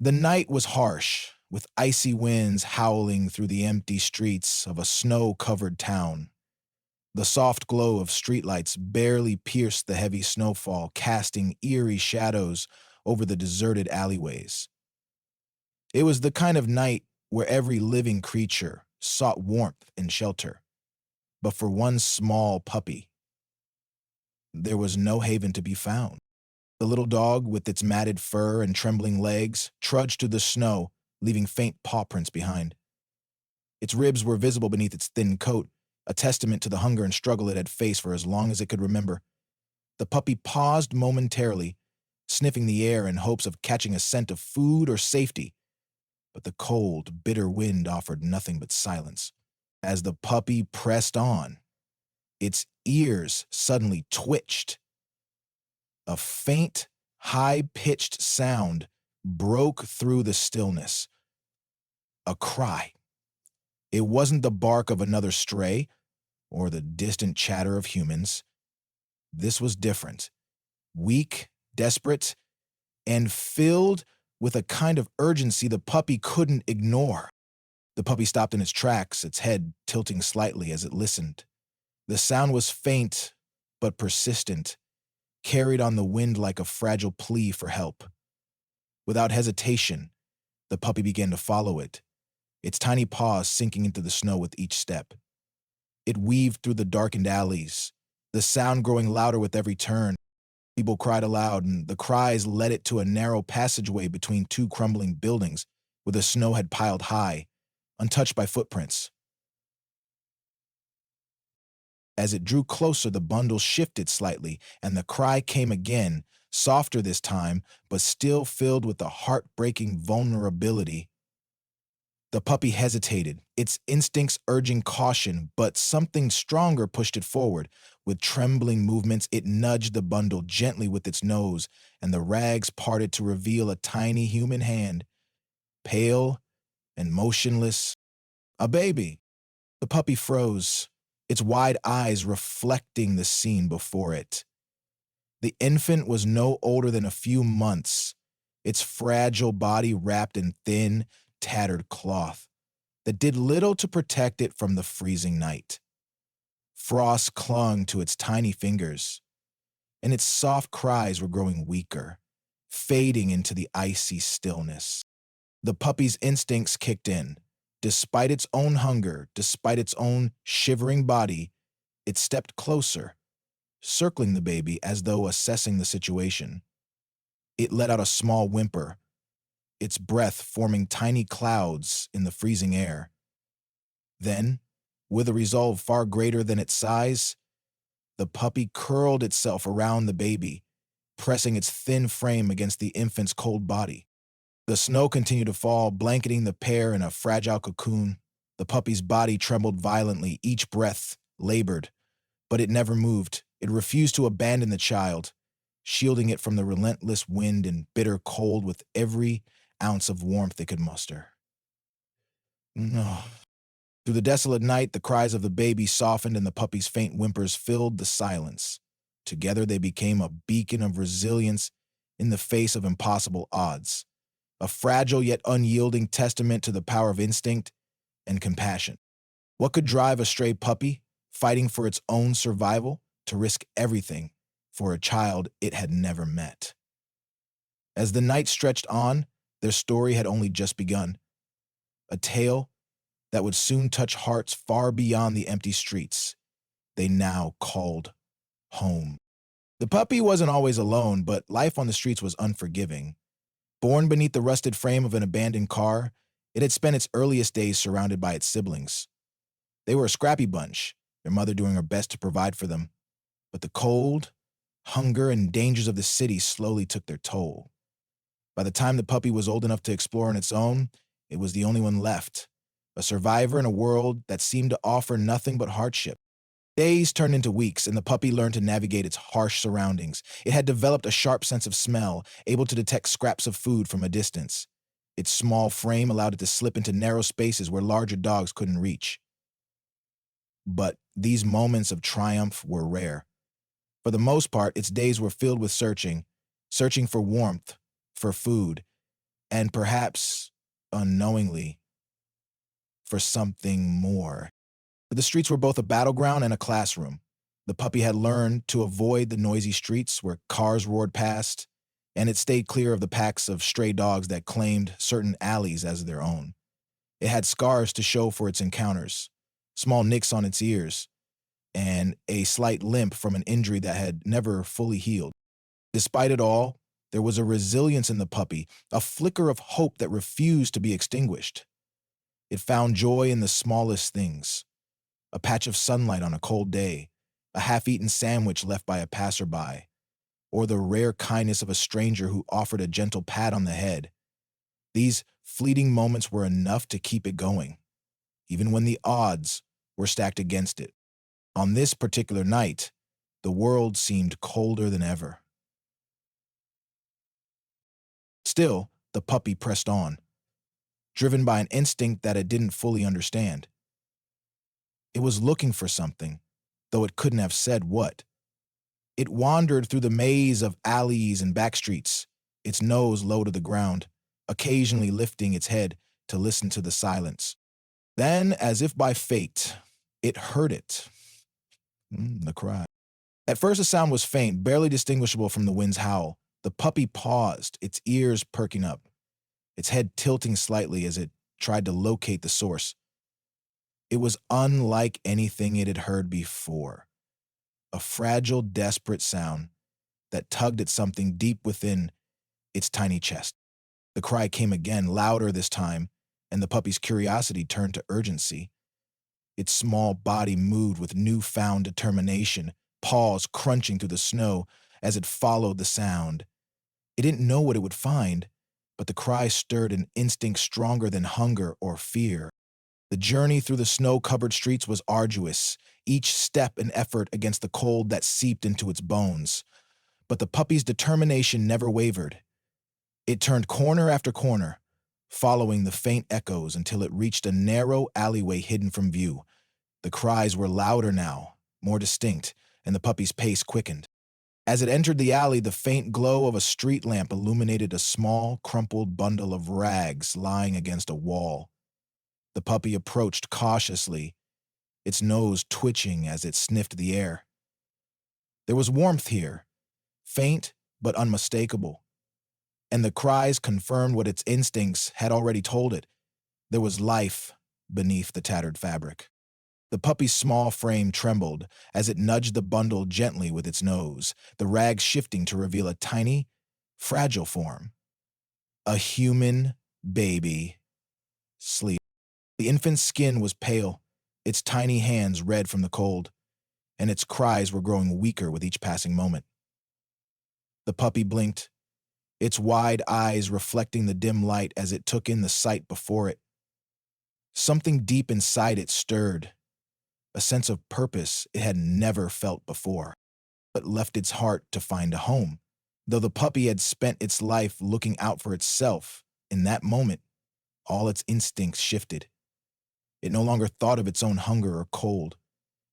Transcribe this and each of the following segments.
The night was harsh, with icy winds howling through the empty streets of a snow-covered town. The soft glow of streetlights barely pierced the heavy snowfall, casting eerie shadows over the deserted alleyways. It was the kind of night where every living creature sought warmth and shelter. But for one small puppy, there was no haven to be found. The little dog, with its matted fur and trembling legs, trudged through the snow, leaving faint paw prints behind. Its ribs were visible beneath its thin coat, a testament to the hunger and struggle it had faced for as long as it could remember. The puppy paused momentarily, sniffing the air in hopes of catching a scent of food or safety, but the cold, bitter wind offered nothing but silence. As the puppy pressed on, its ears suddenly twitched. A faint, high-pitched sound broke through the stillness. A cry. It wasn't the bark of another stray or the distant chatter of humans. This was different. Weak, desperate, and filled with a kind of urgency the puppy couldn't ignore. The puppy stopped in its tracks, its head tilting slightly as it listened. The sound was faint but persistent, carried on the wind like a fragile plea for help. Without hesitation, the puppy began to follow it, its tiny paws sinking into the snow with each step. It weaved through the darkened alleys, the sound growing louder with every turn. People cried aloud, and the cries led it to a narrow passageway between two crumbling buildings where the snow had piled high, untouched by footprints. As it drew closer, the bundle shifted slightly, and the cry came again, softer this time, but still filled with a heartbreaking vulnerability. The puppy hesitated, its instincts urging caution, but something stronger pushed it forward. With trembling movements, it nudged the bundle gently with its nose, and the rags parted to reveal a tiny human hand, pale and motionless. A baby. The puppy froze, its wide eyes reflecting the scene before it. The infant was no older than a few months, its fragile body wrapped in thin, tattered cloth that did little to protect it from the freezing night. Frost clung to its tiny fingers, and its soft cries were growing weaker, fading into the icy stillness. The puppy's instincts kicked in. Despite its own hunger, despite its own shivering body, it stepped closer, circling the baby as though assessing the situation. It let out a small whimper, its breath forming tiny clouds in the freezing air. Then, with a resolve far greater than its size, the puppy curled itself around the baby, pressing its thin frame against the infant's cold body. The snow continued to fall, blanketing the pair in a fragile cocoon. The puppy's body trembled violently, each breath labored, but it never moved. It refused to abandon the child, shielding it from the relentless wind and bitter cold with every ounce of warmth it could muster. No. Through the desolate night, the cries of the baby softened and the puppy's faint whimpers filled the silence. Together they became a beacon of resilience in the face of impossible odds. A fragile yet unyielding testament to the power of instinct and compassion. What could drive a stray puppy, fighting for its own survival, to risk everything for a child it had never met? As the night stretched on, their story had only just begun. A tale that would soon touch hearts far beyond the empty streets they now called home. The puppy wasn't always alone, but life on the streets was unforgiving. Born beneath the rusted frame of an abandoned car, it had spent its earliest days surrounded by its siblings. They were a scrappy bunch, their mother doing her best to provide for them. But the cold, hunger, and dangers of the city slowly took their toll. By the time the puppy was old enough to explore on its own, it was the only one left, a survivor in a world that seemed to offer nothing but hardship. Days turned into weeks, and the puppy learned to navigate its harsh surroundings. It had developed a sharp sense of smell, able to detect scraps of food from a distance. Its small frame allowed it to slip into narrow spaces where larger dogs couldn't reach. But these moments of triumph were rare. For the most part, its days were filled with searching for warmth, for food, and perhaps unknowingly for something more. The streets were both a battleground and a classroom. The puppy had learned to avoid the noisy streets where cars roared past, and it stayed clear of the packs of stray dogs that claimed certain alleys as their own. It had scars to show for its encounters, small nicks on its ears, and a slight limp from an injury that had never fully healed. Despite it all, there was a resilience in the puppy, a flicker of hope that refused to be extinguished. It found joy in the smallest things: a patch of sunlight on a cold day, a half-eaten sandwich left by a passerby, or the rare kindness of a stranger who offered a gentle pat on the head. These fleeting moments were enough to keep it going, even when the odds were stacked against it. On this particular night, the world seemed colder than ever. Still, the puppy pressed on, driven by an instinct that it didn't fully understand. It was looking for something, though it couldn't have said what. It wandered through the maze of alleys and back streets, its nose low to the ground, occasionally lifting its head to listen to the silence. Then, as if by fate, it heard it. The cry. At first the sound was faint, barely distinguishable from the wind's howl. The puppy paused, its ears perking up, its head tilting slightly as it tried to locate the source. It was unlike anything it had heard before. A fragile, desperate sound that tugged at something deep within its tiny chest. The cry came again, louder this time, and the puppy's curiosity turned to urgency. Its small body moved with newfound determination, paws crunching through the snow as it followed the sound. It didn't know what it would find, but the cry stirred an instinct stronger than hunger or fear. The journey through the snow-covered streets was arduous, each step an effort against the cold that seeped into its bones. But the puppy's determination never wavered. It turned corner after corner, following the faint echoes until it reached a narrow alleyway hidden from view. The cries were louder now, more distinct, and the puppy's pace quickened. As it entered the alley, the faint glow of a street lamp illuminated a small, crumpled bundle of rags lying against a wall. The puppy approached cautiously, its nose twitching as it sniffed the air. There was warmth here, faint but unmistakable, and the cries confirmed what its instincts had already told it. There was life beneath the tattered fabric. The puppy's small frame trembled as it nudged the bundle gently with its nose, the rags shifting to reveal a tiny, fragile form. A human baby sleep. The infant's skin was pale, its tiny hands red from the cold, and its cries were growing weaker with each passing moment. The puppy blinked, its wide eyes reflecting the dim light as it took in the sight before it. Something deep inside it stirred, a sense of purpose it had never felt before, but left its heart to find a home. Though the puppy had spent its life looking out for itself, in that moment, all its instincts shifted. It no longer thought of its own hunger or cold.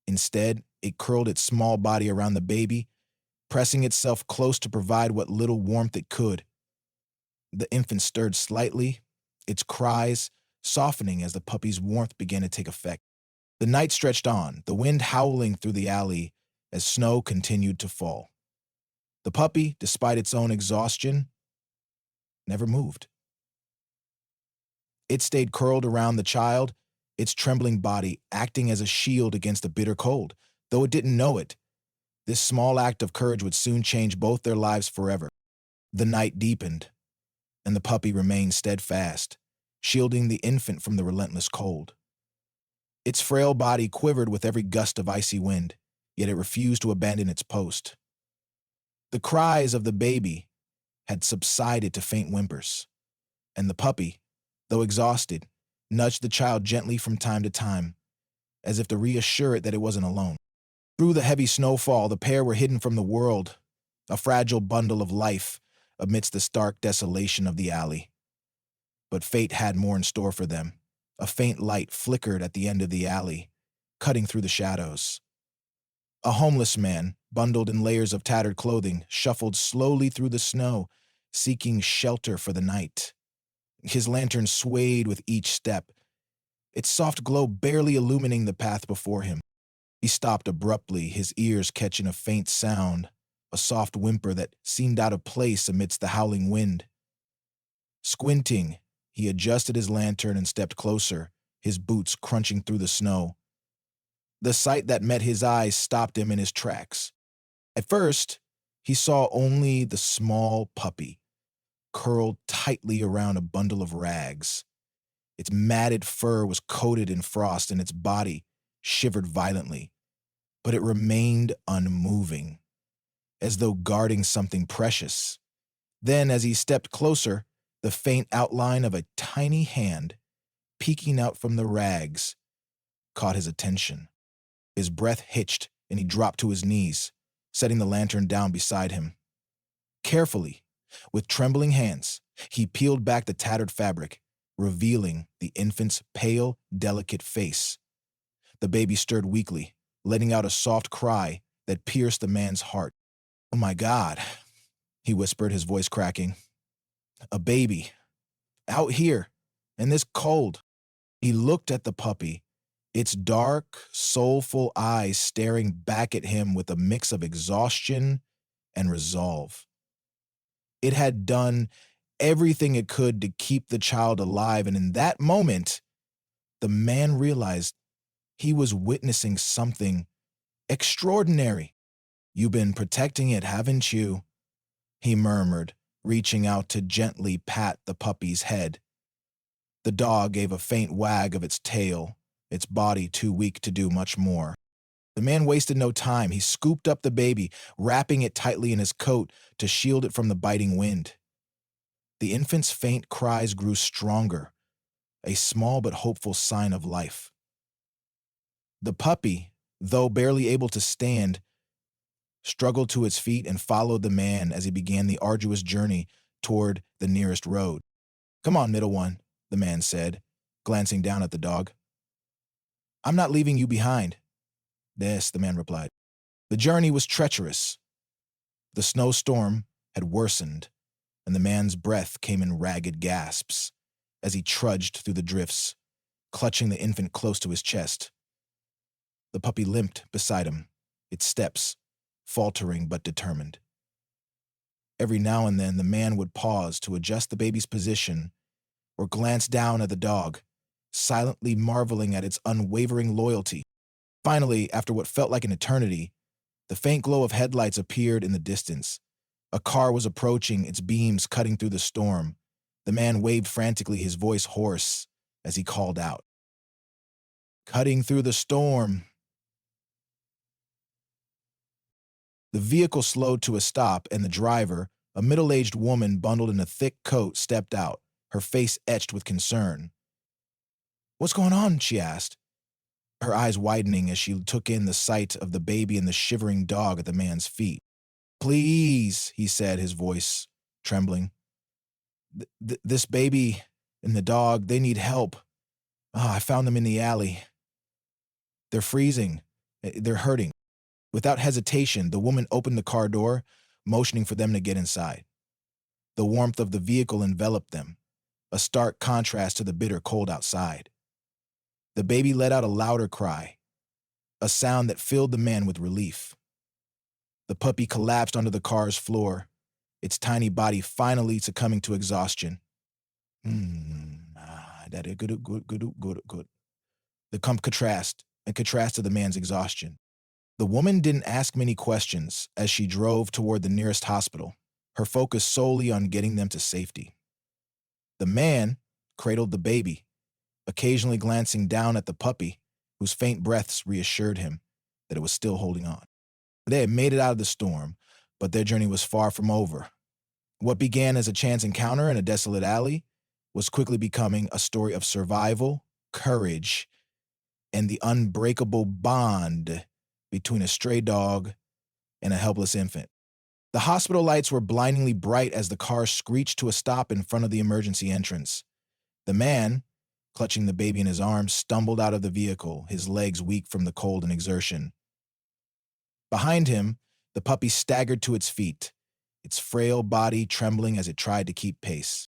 Instead, it curled its small body around the baby, pressing itself close to provide what little warmth it could. The infant stirred slightly, its cries softening as the puppy's warmth began to take effect. The night stretched on, the wind howling through the alley as snow continued to fall. The puppy, despite its own exhaustion, never moved. It stayed curled around the child, its trembling body acting as a shield against the bitter cold. Though it didn't know it, this small act of courage would soon change both their lives forever. The night deepened, and the puppy remained steadfast, shielding the infant from the relentless cold. Its frail body quivered with every gust of icy wind, yet it refused to abandon its post. The cries of the baby had subsided to faint whimpers, and the puppy, though exhausted, nudged the child gently from time to time, as if to reassure it that it wasn't alone. Through the heavy snowfall, the pair were hidden from the world, a fragile bundle of life amidst the stark desolation of the alley. But fate had more in store for them. A faint light flickered at the end of the alley, cutting through the shadows. A homeless man, bundled in layers of tattered clothing, shuffled slowly through the snow, seeking shelter for the night. His lantern swayed with each step, its soft glow barely illumining the path before him. He stopped abruptly, his ears catching a faint sound, a soft whimper that seemed out of place amidst the howling wind. Squinting, he adjusted his lantern and stepped closer, his boots crunching through the snow. The sight that met his eyes stopped him in his tracks. At first, he saw only the small puppy, curled tightly around a bundle of rags. Its matted fur was coated in frost and its body shivered violently, but it remained unmoving, as though guarding something precious. Then, as he stepped closer, the faint outline of a tiny hand, peeking out from the rags, caught his attention. His breath hitched, and he dropped to his knees, setting the lantern down beside him. Carefully, with trembling hands, he peeled back the tattered fabric, revealing the infant's pale, delicate face. The baby stirred weakly, letting out a soft cry that pierced the man's heart. "Oh my God," he whispered, his voice cracking. "A baby. Out here, in this cold." He looked at the puppy, its dark, soulful eyes staring back at him with a mix of exhaustion and resolve. It had done everything it could to keep the child alive, and in that moment, the man realized he was witnessing something extraordinary. "You've been protecting it, haven't you?" he murmured, reaching out to gently pat the puppy's head. The dog gave a faint wag of its tail, its body too weak to do much more. The man wasted no time. He scooped up the baby, wrapping it tightly in his coat to shield it from the biting wind. The infant's faint cries grew stronger, a small but hopeful sign of life. The puppy, though barely able to stand, struggled to its feet and followed the man as he began the arduous journey toward the nearest road. "Come on, little one," the man said, glancing down at the dog. "I'm not leaving you behind." "Yes," the man replied. The journey was treacherous. The snowstorm had worsened, and the man's breath came in ragged gasps as he trudged through the drifts, clutching the infant close to his chest. The puppy limped beside him, its steps faltering but determined. Every now and then, the man would pause to adjust the baby's position or glance down at the dog, silently marveling at its unwavering loyalty. Finally, after what felt like an eternity, the faint glow of headlights appeared in the distance. A car was approaching, its beams cutting through the storm. The man waved frantically, his voice hoarse, as he called out, "Cutting through the storm." The vehicle slowed to a stop, and the driver, a middle-aged woman bundled in a thick coat, stepped out, her face etched with concern. "What's going on?" she asked, her eyes widening as she took in the sight of the baby and the shivering dog at the man's feet. "Please," he said, his voice trembling. This baby and the dog, they need help. I found them in the alley. They're freezing. They're hurting." Without hesitation, the woman opened the car door, motioning for them to get inside. The warmth of the vehicle enveloped them, a stark contrast to the bitter cold outside. The baby let out a louder cry, a sound that filled the man with relief. The puppy collapsed onto the car's floor, its tiny body finally succumbing to exhaustion. That good. The contrast to the man's exhaustion. The woman didn't ask many questions as she drove toward the nearest hospital, her focus solely on getting them to safety. The man cradled the baby, occasionally glancing down at the puppy, whose faint breaths reassured him that it was still holding on. They had made it out of the storm, but their journey was far from over. What began as a chance encounter in a desolate alley was quickly becoming a story of survival, courage, and the unbreakable bond between a stray dog and a helpless infant. The hospital lights were blindingly bright as the car screeched to a stop in front of the emergency entrance. The man, clutching the baby in his arms, stumbled out of the vehicle, his legs weak from the cold and exertion. Behind him, the puppy staggered to its feet, its frail body trembling as it tried to keep pace.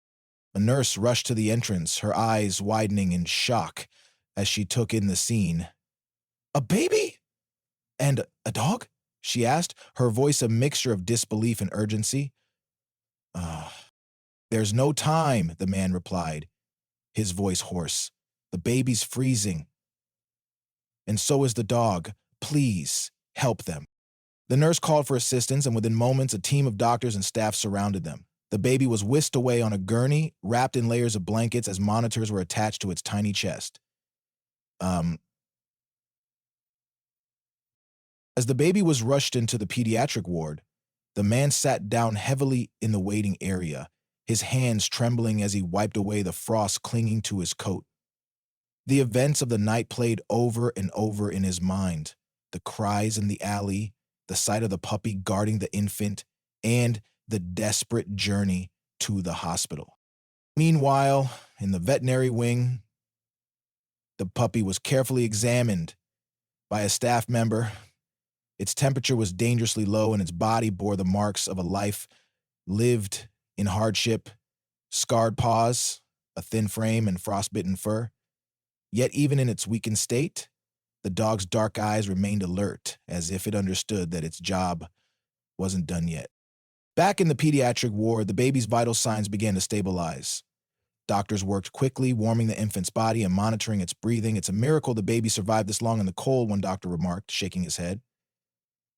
A nurse rushed to the entrance, her eyes widening in shock as she took in the scene. "A baby? And a dog?" she asked, her voice a mixture of disbelief and urgency. "Uh, there's no time," the man replied, his voice hoarse. "The baby's freezing. And so is the dog. Please, help them." The nurse called for assistance, and within moments, a team of doctors and staff surrounded them. The baby was whisked away on a gurney, wrapped in layers of blankets as monitors were attached to its tiny chest. Um, as the baby was rushed into the pediatric ward, the man sat down heavily in the waiting area, his hands trembling as he wiped away the frost clinging to his coat. The events of the night played over and over in his mind. The cries in the alley, the sight of the puppy guarding the infant, and the desperate journey to the hospital. Meanwhile, in the veterinary wing, the puppy was carefully examined by a staff member. Its temperature was dangerously low, and its body bore the marks of a life lived in hardship, scarred paws, a thin frame, and frostbitten fur. Yet even in its weakened state, the dog's dark eyes remained alert, as if it understood that its job wasn't done yet. Back in the pediatric ward, the baby's vital signs began to stabilize. Doctors worked quickly, warming the infant's body and monitoring its breathing. "It's a miracle the baby survived this long in the cold," one doctor remarked, shaking his head.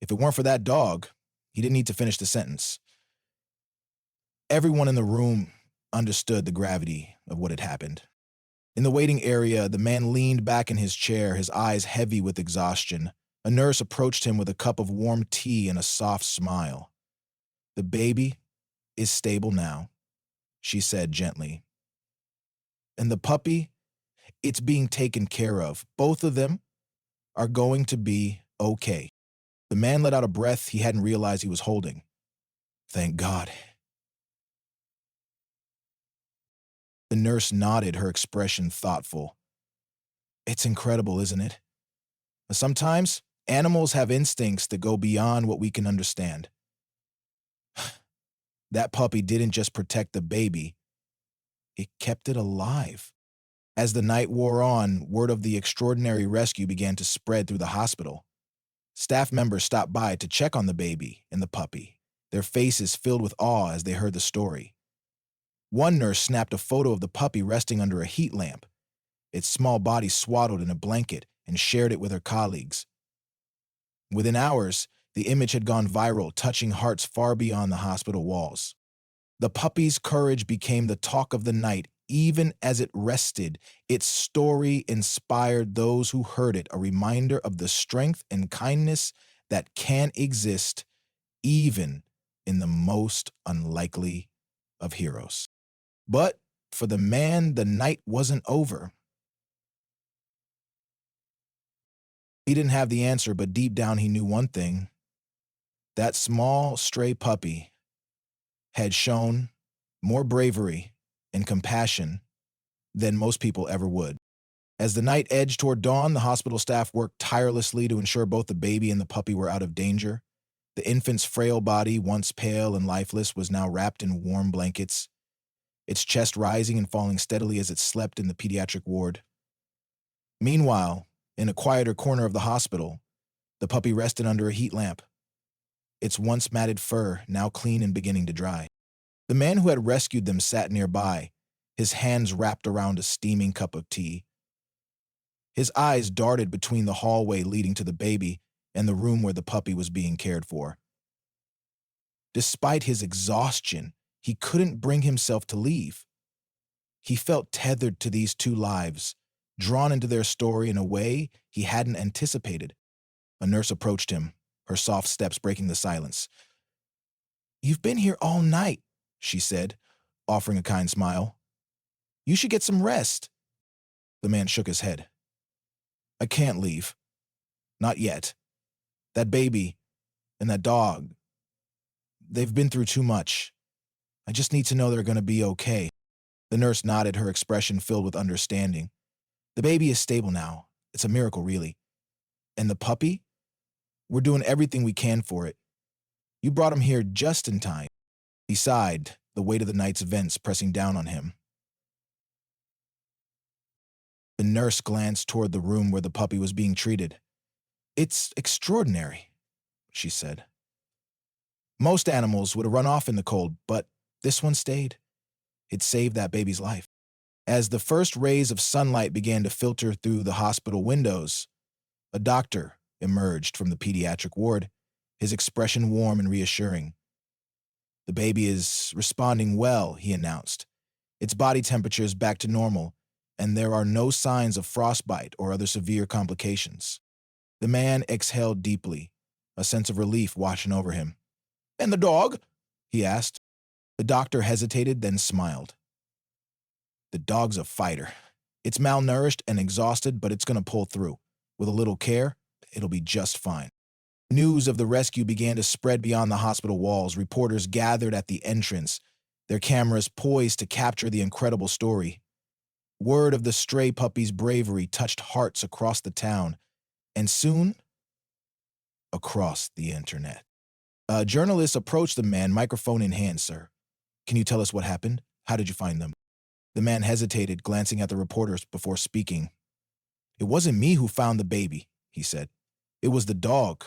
If it weren't for that dog, he didn't need to finish the sentence. Everyone in the room understood the gravity of what had happened. In the waiting area, the man leaned back in his chair, his eyes heavy with exhaustion. A nurse approached him with a cup of warm tea and a soft smile. "The baby is stable now," she said gently. "And the puppy, it's being taken care of. Both of them are going to be okay." The man let out a breath he hadn't realized he was holding. "Thank God." The nurse nodded, her expression thoughtful. "It's incredible, isn't it? Sometimes animals have instincts that go beyond what we can understand." That puppy didn't just protect the baby, it kept it alive. As the night wore on, word of the extraordinary rescue began to spread through the hospital. Staff members stopped by to check on the baby and the puppy, their faces filled with awe as they heard the story. One nurse snapped a photo of the puppy resting under a heat lamp, its small body swaddled in a blanket, and shared it with her colleagues. Within hours, the image had gone viral, touching hearts far beyond the hospital walls. The puppy's courage became the talk of the night. Even as it rested, its story inspired those who heard it, a reminder of the strength and kindness that can exist even in the most unlikely of heroes. But for the man, the night wasn't over. He didn't have the answer, but deep down he knew one thing. That small, stray puppy had shown more bravery and compassion than most people ever would. As the night edged toward dawn, the hospital staff worked tirelessly to ensure both the baby and the puppy were out of danger. The infant's frail body, once pale and lifeless, was now wrapped in warm blankets, its chest rising and falling steadily as it slept in the pediatric ward. Meanwhile, in a quieter corner of the hospital, the puppy rested under a heat lamp, its once matted fur now clean and beginning to dry. The man who had rescued them sat nearby, his hands wrapped around a steaming cup of tea. His eyes darted between the hallway leading to the baby and the room where the puppy was being cared for. Despite his exhaustion, he couldn't bring himself to leave. He felt tethered to these two lives, drawn into their story in a way he hadn't anticipated. A nurse approached him, her soft steps breaking the silence. "You've been here all night," she said, offering a kind smile. "You should get some rest." The man shook his head. "I can't leave. Not yet. That baby and that dog, they've been through too much. I just need to know they're going to be okay." The nurse nodded, her expression filled with understanding. "The baby is stable now. It's a miracle, really. And the puppy? We're doing everything we can for it. You brought him here just in time." He sighed, the weight of the night's events pressing down on him. nurse glanced toward the room where the puppy was being treated. "It's extraordinary," she said. "Most animals would have run off in the cold, but this one stayed. It saved that baby's life." As the first rays of sunlight began to filter through the hospital windows, a doctor emerged from the pediatric ward, his expression warm and reassuring. "The baby is responding well," he announced. "Its body temperature is back to normal, and there are no signs of frostbite or other severe complications." The man exhaled deeply, a sense of relief washing over him. "And the dog?" he asked. The doctor hesitated, then smiled. "The dog's a fighter. It's malnourished and exhausted, but it's going to pull through. With a little care, it'll be just fine." News of the rescue began to spread beyond the hospital walls. Reporters gathered at the entrance, their cameras poised to capture the incredible story. Word of the stray puppy's bravery touched hearts across the town, and soon, across the internet. Journalists approached the man, microphone in hand. "Sir, can you tell us what happened? How did you find them?" The man hesitated, glancing at the reporters before speaking. "It wasn't me who found the baby," he said. "It was the dog.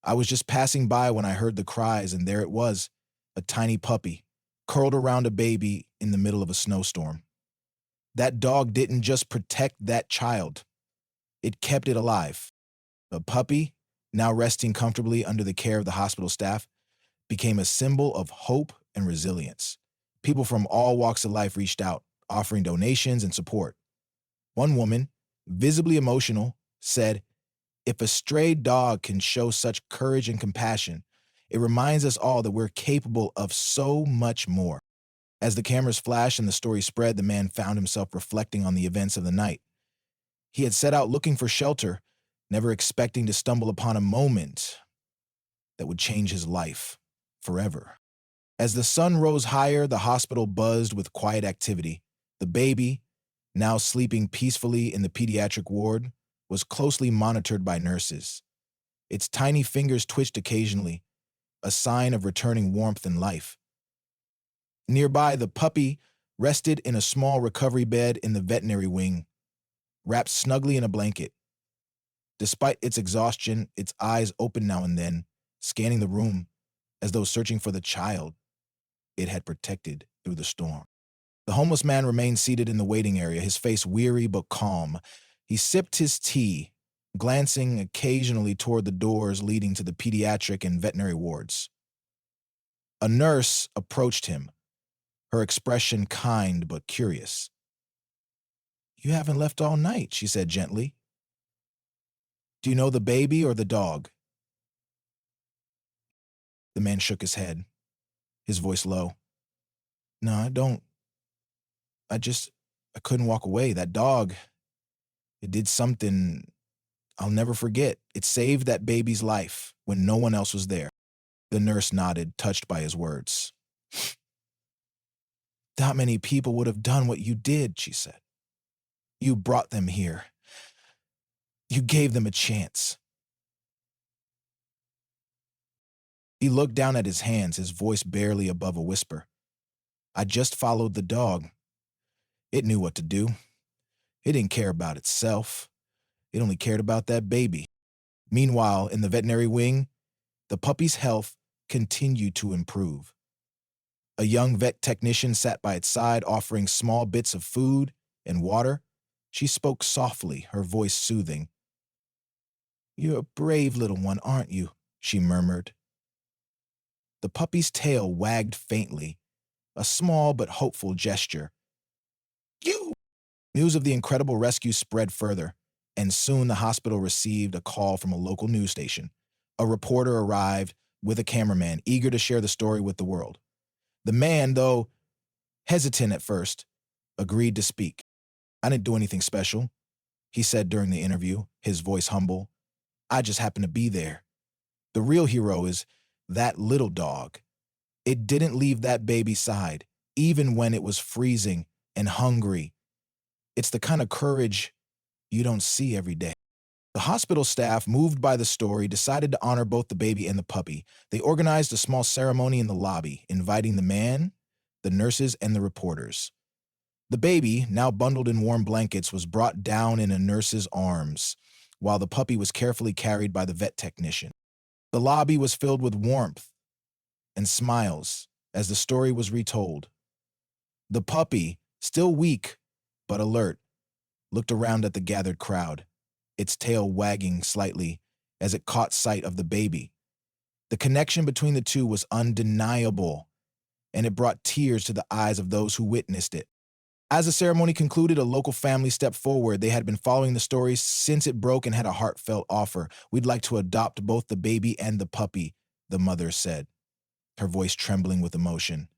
I was just passing by when I heard the cries, and there it was, a tiny puppy, curled around a baby in the middle of a snowstorm. That dog didn't just protect that child. It kept it alive. The puppy, now resting comfortably under the care of the hospital staff, became a symbol of hope and resilience. People from all walks of life reached out, offering donations and support. One woman, visibly emotional, said, "If a stray dog can show such courage and compassion, it reminds us all that we're capable of so much more." As the cameras flashed and the story spread, the man found himself reflecting on the events of the night. He had set out looking for shelter, never expecting to stumble upon a moment that would change his life forever. As the sun rose higher, the hospital buzzed with quiet activity. The baby, now sleeping peacefully in the pediatric ward, was closely monitored by nurses. Its tiny fingers twitched occasionally, a sign of returning warmth and life. Nearby, the puppy rested in a small recovery bed in the veterinary wing, wrapped snugly in a blanket. Despite its exhaustion, its eyes opened now and then, scanning the room as though searching for the child it had protected through the storm. The homeless man remained seated in the waiting area, his face weary but calm. He sipped his tea, glancing occasionally toward the doors leading to the pediatric and veterinary wards. A nurse approached him, her expression kind but curious. "You haven't left all night," she said gently. "Do you know the baby or the dog?" The man shook his head, his voice low. "No, I don't. I couldn't walk away. That dog, it did something I'll never forget. It saved that baby's life when no one else was there." The nurse nodded, touched by his words. "Not many people would have done what you did," she said. "You brought them here. You gave them a chance." He looked down at his hands, his voice barely above a whisper. "I just followed the dog. It knew what to do. It didn't care about itself. It only cared about that baby." Meanwhile, in the veterinary wing, the puppy's health continued to improve. A young vet technician sat by its side, offering small bits of food and water. She spoke softly, her voice soothing. "You're a brave little one, aren't you?" she murmured. The puppy's tail wagged faintly, a small but hopeful gesture. "You!" News of the incredible rescue spread further, and soon the hospital received a call from a local news station. A reporter arrived with a cameraman, eager to share the story with the world. The man, though hesitant at first, agreed to speak. "I didn't do anything special," he said during the interview, his voice humble. "I just happened to be there. The real hero is that little dog. It didn't leave that baby's side, even when it was freezing and hungry. It's the kind of courage you don't see every day." The hospital staff, moved by the story, decided to honor both the baby and the puppy. They organized a small ceremony in the lobby, inviting the man, the nurses, and the reporters. The baby, now bundled in warm blankets, was brought down in a nurse's arms, while the puppy was carefully carried by the vet technician. The lobby was filled with warmth and smiles as the story was retold. The puppy, still weak but alert, looked around at the gathered crowd, its tail wagging slightly as it caught sight of the baby. The connection between the two was undeniable, and it brought tears to the eyes of those who witnessed it. As the ceremony concluded, a local family stepped forward. They had been following the story since it broke and had a heartfelt offer. "We'd like to adopt both the baby and the puppy," the mother said, her voice trembling with emotion.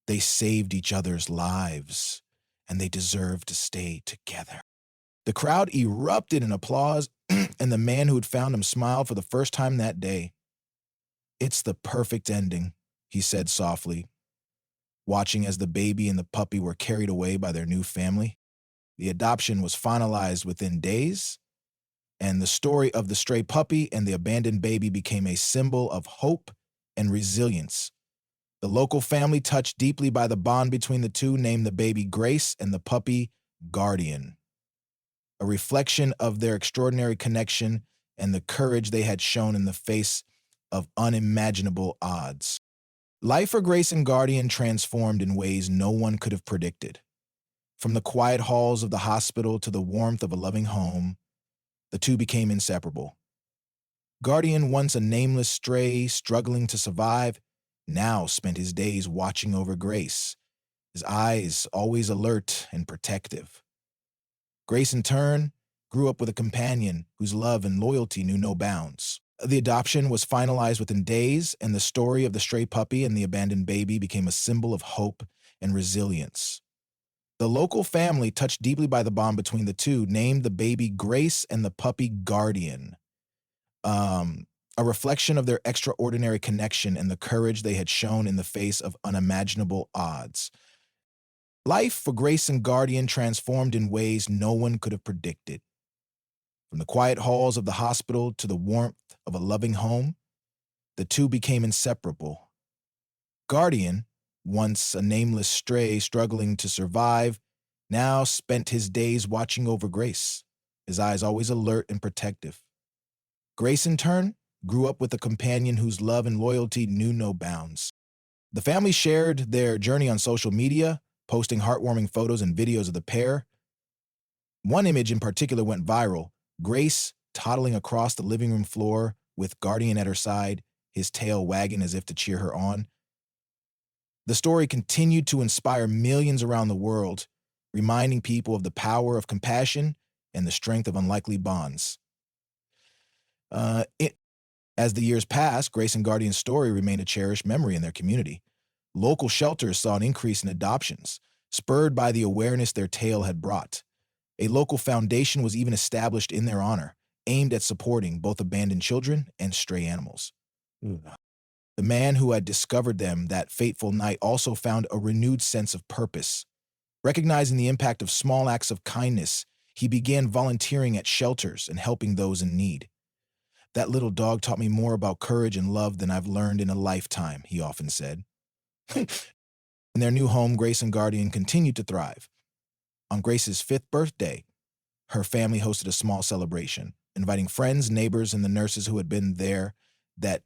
"They saved each other's lives, and they deserve to stay together." The crowd erupted in applause, and the man who had found him smiled for the first time that day. "It's the perfect ending," he said softly, watching as the baby and the puppy were carried away by their new family. The adoption was finalized within days, and the story of the stray puppy and the abandoned baby became a symbol of hope and resilience. The local family, touched deeply by the bond between the two, named the baby Grace and the puppy Guardian, a reflection of their extraordinary connection and the courage they had shown in the face of unimaginable odds. Life for Grace and Guardian transformed in ways no one could have predicted. From the quiet halls of the hospital to the warmth of a loving home, the two became inseparable. Guardian, once a nameless stray struggling to survive, now spent his days watching over Grace, his eyes always alert and protective. Grace, in turn, grew up with a companion whose love and loyalty knew no bounds. The adoption was finalized within days, and the story of the stray puppy and the abandoned baby became a symbol of hope and resilience. The local family, touched deeply by the bond between the two, named the baby Grace and the puppy Guardian, a reflection of their extraordinary connection and the courage they had shown in the face of unimaginable odds. Life for Grace and Guardian transformed in ways no one could have predicted. From the quiet halls of the hospital to the warmth of a loving home, the two became inseparable. Guardian, once a nameless stray struggling to survive, now spent his days watching over Grace, his eyes always alert and protective. Grace, in turn, grew up with a companion whose love and loyalty knew no bounds. The family shared their journey on social media, posting heartwarming photos and videos of the pair. One image in particular went viral: Grace toddling across the living room floor with Guardian at her side, his tail wagging as if to cheer her on. The story continued to inspire millions around the world, reminding people of the power of compassion and the strength of unlikely bonds. As the years passed, Grace and Guardian's story remained a cherished memory in their community. Local shelters saw an increase in adoptions, spurred by the awareness their tale had brought. A local foundation was even established in their honor, aimed at supporting both abandoned children and stray animals. The man who had discovered them that fateful night also found a renewed sense of purpose. Recognizing the impact of small acts of kindness, he began volunteering at shelters and helping those in need. "That little dog taught me more about courage and love than I've learned in a lifetime," he often said. In their new home, Grace and Guardian continued to thrive. On Grace's 5th birthday, her family hosted a small celebration, inviting friends, neighbors, and the nurses who had been there that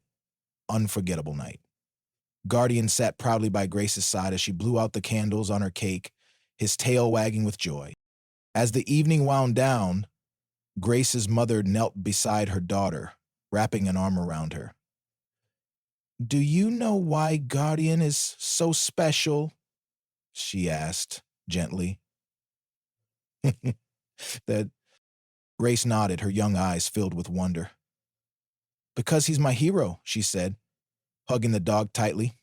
unforgettable night. Guardian sat proudly by Grace's side as she blew out the candles on her cake, his tail wagging with joy. As the evening wound down, Grace's mother knelt beside her daughter, wrapping an arm around her. "Do you know why Guardian is so special?" she asked gently. That Grace nodded, her young eyes filled with wonder. "Because he's my hero," she said, hugging the dog tightly.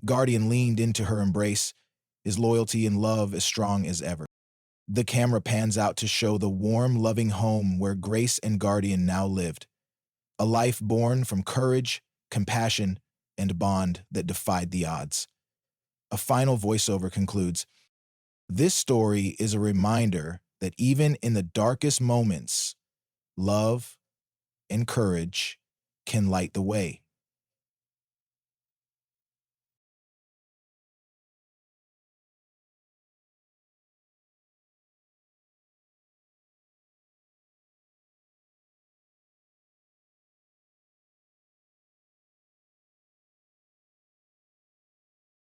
Guardian leaned into her embrace, his loyalty and love as strong as ever. The camera pans out to show the warm, loving home where Grace and Guardian now lived, a life born from courage, compassion, and bond that defied the odds. A final voiceover concludes, "This story is a reminder that even in the darkest moments, love and courage can light the way."